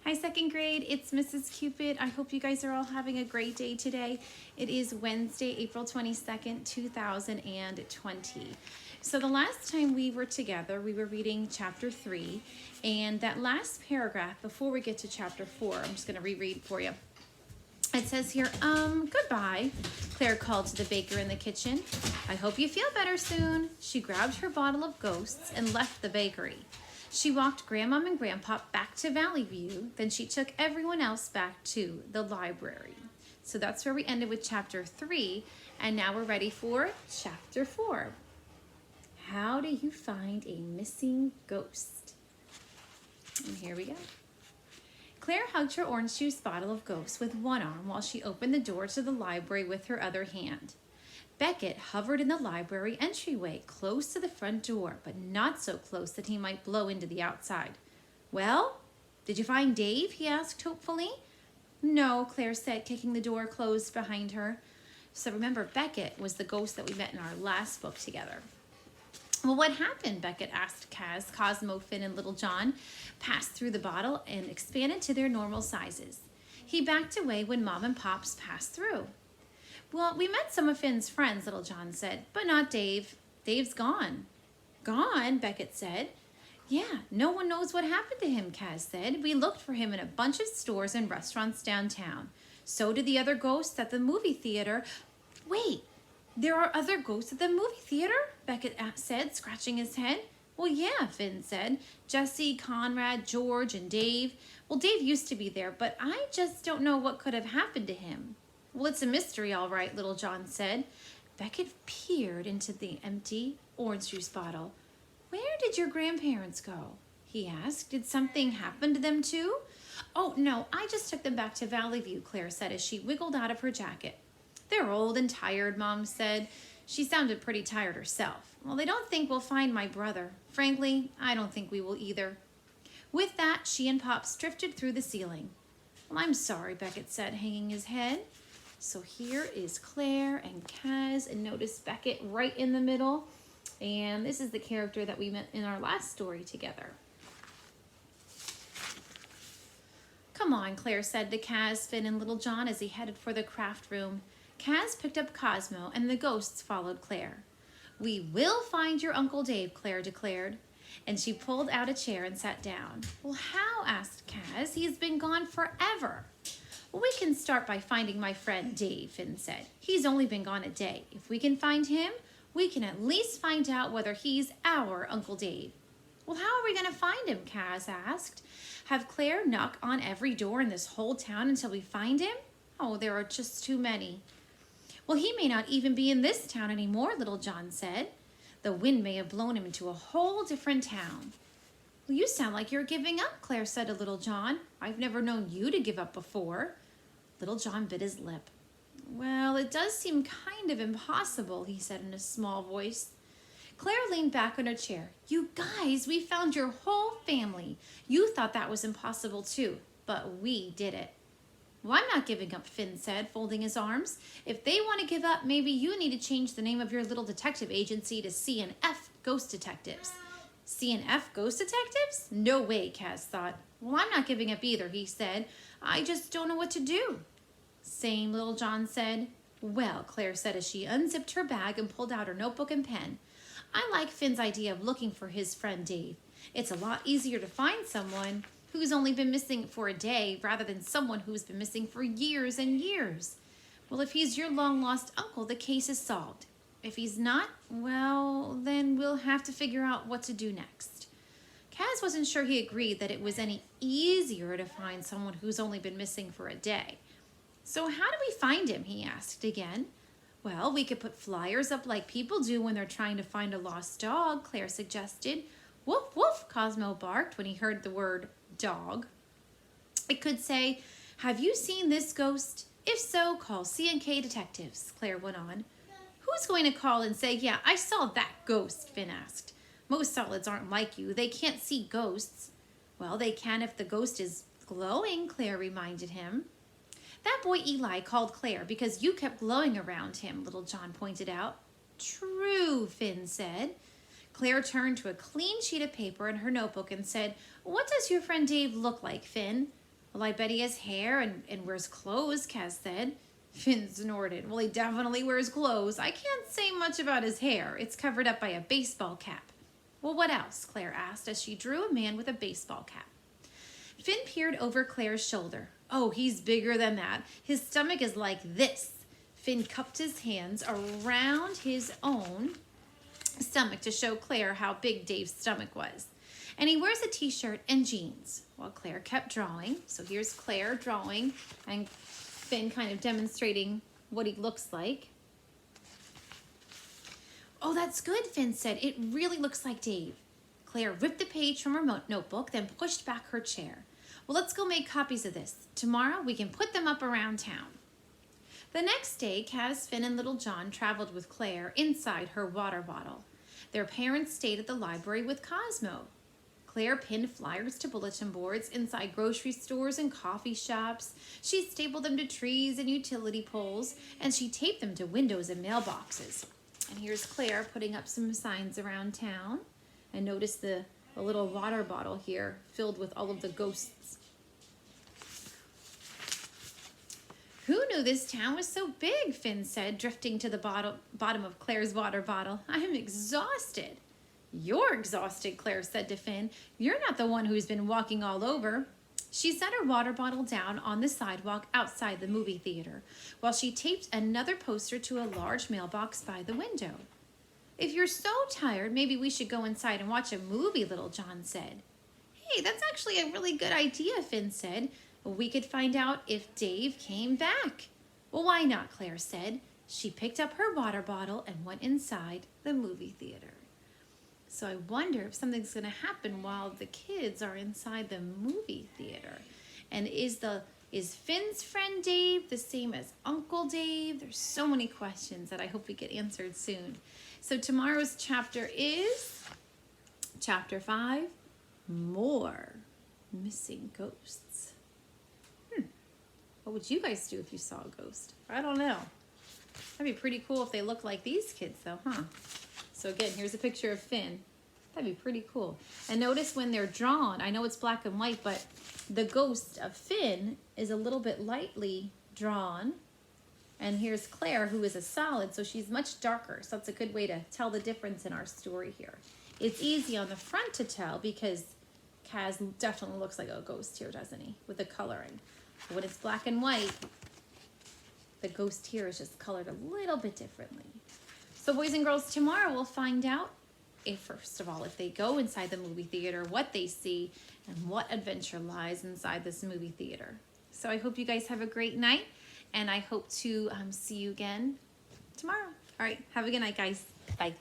Hi, second grade. It's Mrs. Cupid. I hope you guys are all having a great day today. It is Wednesday, April 22nd, 2020. So the last time we were together, we were reading chapter 3. And that last paragraph, before we get to chapter 4, I'm just going to reread for you. It says here, goodbye, Claire called to the baker in the kitchen. I hope you feel better soon. She grabbed her bottle of Ghosts and left the bakery. She walked Grandmom and Grandpa back to Valley View. Then she took everyone else back to the library. So that's where we ended with chapter 3. And now we're ready for chapter 4. How do you find a missing ghost? And here we go. Claire hugged her orange juice bottle of Ghosts with one arm while she opened the door to the library with her other hand. Beckett hovered in the library entryway, close to the front door, but not so close that he might blow into the outside. Well, did you find Dave? He asked hopefully. No, Claire said, kicking the door closed behind her. So remember, Beckett was the ghost that we met in our last book together. Well, what happened? Beckett asked Kaz. Cosmo, Finn, and Little John passed through the bottle and expanded to their normal sizes. He backed away when Mom and Pops passed through. Well, we met some of Finn's friends, Little John said, but not Dave. Dave's gone. Gone, Beckett said. Yeah, no one knows what happened to him, Kaz said. We looked for him in a bunch of stores and restaurants downtown. So did the other ghosts at the movie theater. Wait, there are other ghosts at the movie theater? Beckett said, scratching his head. Well, yeah, Finn said. Jesse, Conrad, George, and Dave. Well, Dave used to be there, but I just don't know what could have happened to him. Well, it's a mystery, all right, Little John said. Beckett peered into the empty orange juice bottle. Where did your grandparents go? He asked. Did something happen to them too? Oh, no, I just took them back to Valley View, Claire said as she wiggled out of her jacket. They're old and tired, Mom said. She sounded pretty tired herself. Well, they don't think we'll find my brother. Frankly, I don't think we will either. With that, she and Pops drifted through the ceiling. Well, I'm sorry, Beckett said, hanging his head. So here is Claire and Kaz, and notice Beckett right in the middle. And this is the character that we met in our last story together. Come on, Claire said to Kaz, Finn, and Little John as he headed for the craft room. Kaz picked up Cosmo, and the ghosts followed Claire. We will find your Uncle Dave, Claire declared. And she pulled out a chair and sat down. Well, how? Asked Kaz. He's been gone forever. Well, we can start by finding my friend Dave, Finn said. He's only been gone a day. If we can find him, we can at least find out whether he's our Uncle Dave. Well, how are we going to find him? Kaz asked. Have Claire knock on every door in this whole town until we find him? Oh, there are just too many. Well, he may not even be in this town anymore, Little John said. The wind may have blown him into a whole different town. Well, you sound like you're giving up, Claire said to Little John. I've never known you to give up before. Little John bit his lip. Well, it does seem kind of impossible, he said in a small voice. Claire leaned back on her chair. You guys, we found your whole family. You thought that was impossible too, but we did it. Well, I'm not giving up, Finn said, folding his arms. If they want to give up, maybe you need to change the name of your little detective agency to C&F Ghost Detectives. C&F Ghost Detectives? No way, Kaz thought. Well, I'm not giving up either, he said. I just don't know what to do. Same, Little John said. Well, Claire said as she unzipped her bag and pulled out her notebook and pen. I like Finn's idea of looking for his friend Dave. It's a lot easier to find someone who's only been missing for a day rather than someone who's been missing for years and years. Well, if he's your long-lost uncle, the case is solved. If he's not, well, then we'll have to figure out what to do next. Kaz wasn't sure he agreed that it was any easier to find someone who's only been missing for a day. So how do we find him, he asked again. Well, we could put flyers up like people do when they're trying to find a lost dog, Claire suggested. Woof, woof, Cosmo barked when he heard the word dog. It could say, have you seen this ghost? If so, call C&K Detectives, Claire went on. Who's going to call and say, yeah, I saw that ghost, Finn asked. Most solids aren't like you. They can't see ghosts. Well, they can if the ghost is glowing, Claire reminded him. That boy Eli called Claire because you kept glowing around him, Little John pointed out. True, Finn said. Claire turned to a clean sheet of paper in her notebook and said, what does your friend Dave look like, Finn? Well, I bet he has hair and wears clothes, Kaz said. Finn snorted. Well, he definitely wears clothes. I can't say much about his hair. It's covered up by a baseball cap. Well, what else? Claire asked as she drew a man with a baseball cap. Finn peered over Claire's shoulder. Oh, he's bigger than that. His stomach is like this. Finn cupped his hands around his own stomach to show Claire how big Dave's stomach was. And he wears a t-shirt and jeans while Claire kept drawing. So here's Claire drawing and Finn kind of demonstrating what he looks like. Oh, that's good, Finn said. It really looks like Dave. Claire ripped the page from her notebook, then pushed back her chair. Well, let's go make copies of this. Tomorrow we can put them up around town. The next day, Kaz, Finn, and Little John traveled with Claire inside her water bottle. Their parents stayed at the library with Cosmo. Claire pinned flyers to bulletin boards inside grocery stores and coffee shops. She stapled them to trees and utility poles, and she taped them to windows and mailboxes. And here's Claire putting up some signs around town. And notice the little water bottle here filled with all of the ghosts. Who knew this town was so big, Finn said, drifting to the bottom of Claire's water bottle. I am exhausted. You're exhausted, Claire said to Finn. You're not the one who's been walking all over. She set her water bottle down on the sidewalk outside the movie theater, while she taped another poster to a large mailbox by the window. If you're so tired, maybe we should go inside and watch a movie, Little John said. Hey, that's actually a really good idea, Finn said. We could find out if Dave came back. Well, why not, Claire said. She picked up her water bottle and went inside the movie theater. So I wonder if something's going to happen while the kids are inside the movie theater. And is Finn's friend Dave the same as Uncle Dave? There's so many questions that I hope we get answered soon. So tomorrow's chapter is Chapter 5, More Missing Ghosts. What would you guys do if you saw a ghost? I don't know. That'd be pretty cool if they look like these kids though, huh? So again, here's a picture of Finn. That'd be pretty cool. And notice when they're drawn, I know it's black and white, but the ghost of Finn is a little bit lightly drawn. And here's Claire, who is a solid, so she's much darker. So that's a good way to tell the difference in our story here. It's easy on the front to tell because Kaz definitely looks like a ghost here, doesn't he? With the coloring. But when it's black and white, the ghost here is just colored a little bit differently. So boys and girls, tomorrow we'll find out first of all, if they go inside the movie theater, what they see, and what adventure lies inside this movie theater. So I hope you guys have a great night, and I hope to see you again tomorrow. All right, have a good night, guys. Bye.